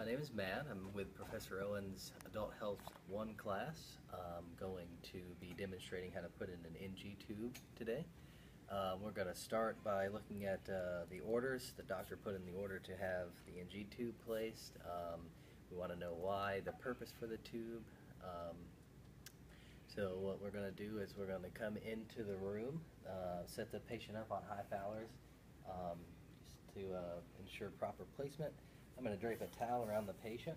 My name is Matt. I'm with Professor Owen's Adult Health 1 class. I'm going to be demonstrating how to put in an NGtube today. We're going to start by looking at the orders. The doctor put in the order to have the NGtube placed. We want to know why, the purpose for the tube. So what we're going to do is we're going to come into the room, set the patient up on high fallers just to ensure proper placement. I'm going to drape a towel around the patient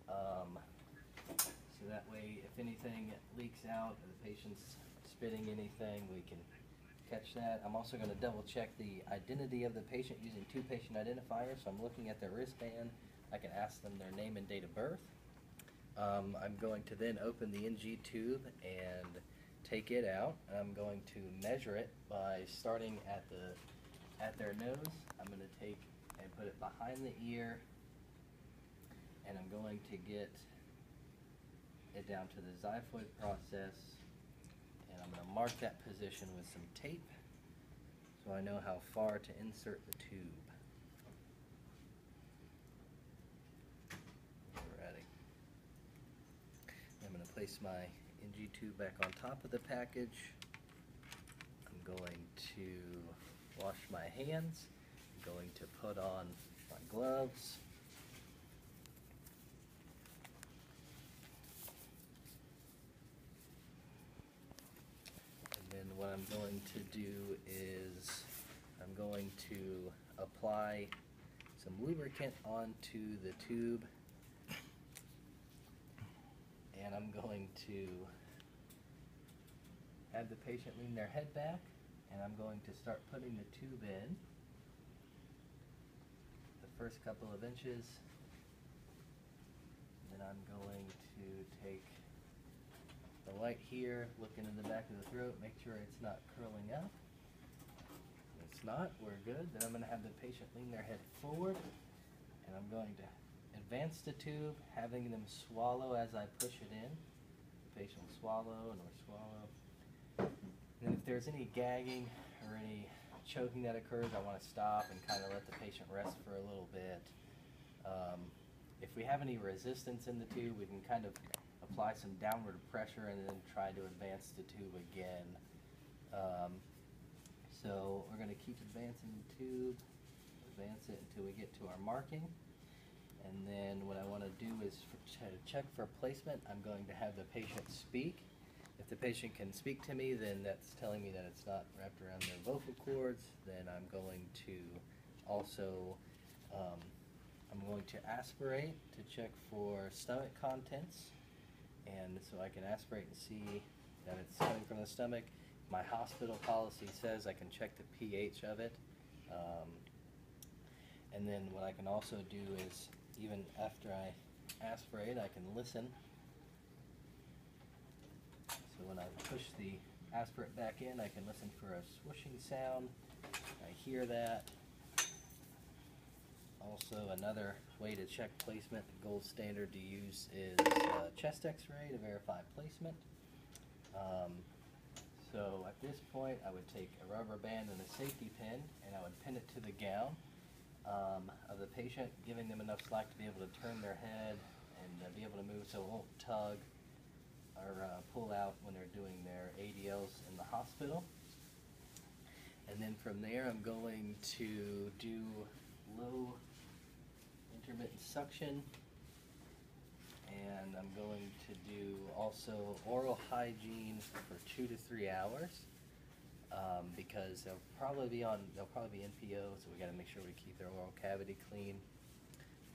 so that way if anything leaks out or the patient's spitting anything, we can catch that. I'm also going to double check the identity of the patient using two patient identifiers. So I'm looking at their wristband. I can ask them their name and date of birth. I'm going to then open the NGtube and take it out. I'm going to measure it by starting at their nose. I'm going to take and put it behind the ear, and I'm going to get it down to the xiphoid process, and I'm going to mark that position with some tape so I know how far to insert the tube. We're ready. I'm going to place my NGtube back on top of the package. I'm going to wash my hands. Going to put on my gloves. And then what I'm going to do is I'm going to apply some lubricant onto the tube, and I'm going to have the patient lean their head back, and I'm going to start putting the tube in. First couple of inches, then I'm going to take the light here, look into the back of the throat, make sure it's not curling up. If it's not, we're good. Then I'm going to have the patient lean their head forward, and I'm going to advance the tube, having them swallow as I push it in. The patient will swallow and we'll swallow. And then if there's any gagging or any choking that occurs, I want to stop and kind of let the patient rest for a little bit. If we have any resistance in the tube, we can kind of apply some downward pressure and then try to advance the tube again. So we're going to keep advancing the tube, advance it until we get to our marking. And then what I want to do is to check for placement, I'm going to have the patient speak. If the patient can speak to me, then that's telling me that it's not wrapped around their vocal cords. Then I'm going to also I'm going to aspirate to check for stomach contents, and so I can aspirate and see that it's coming from the stomach. My hospital policy says I can check the pH of it, and then what I can also do is, even after I aspirate, I can listen. So when I push the aspirate back in, I can listen for a swooshing sound. I hear that. Also, another way to check placement, the gold standard to use is chest x-ray to verify placement. So at this point, I would take a rubber band and a safety pin, and I would pin it to the gown of the patient, giving them enough slack to be able to turn their head and be able to move so it won't tug or pull out when they're doing their ADLs in the hospital. And then from there, I'm going to do low intermittent suction, and I'm going to do also oral hygiene for 2 to 3 hours because they'll probably be NPO, so we got to make sure we keep their oral cavity clean.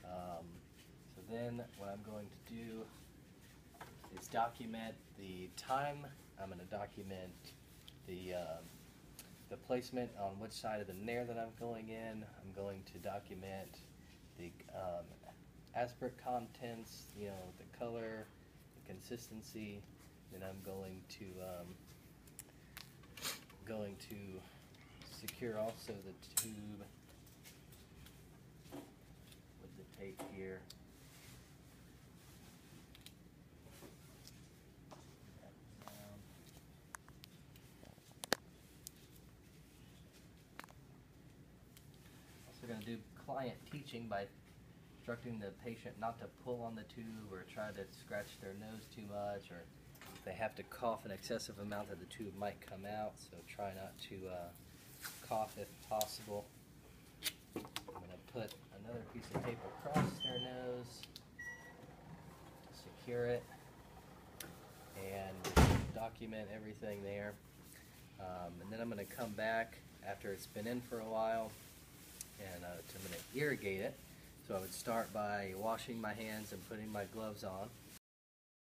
So then what I'm going to do is document the time. I'm going to document the placement on which side of the nair that I'm going in. I'm going to document the aspirate contents, the color, the consistency. Then I'm going to secure also the tube with the tape here. Also going to do client teaching by instructing the patient not to pull on the tube or try to scratch their nose too much, or if they have to cough an excessive amount that the tube might come out, so try not to cough if possible. I'm going to put another piece of tape across their nose, secure it, and document everything there. And then I'm going to come back after it's been in for a while, and I'm going to irrigate it. So I would start by washing my hands and putting my gloves on.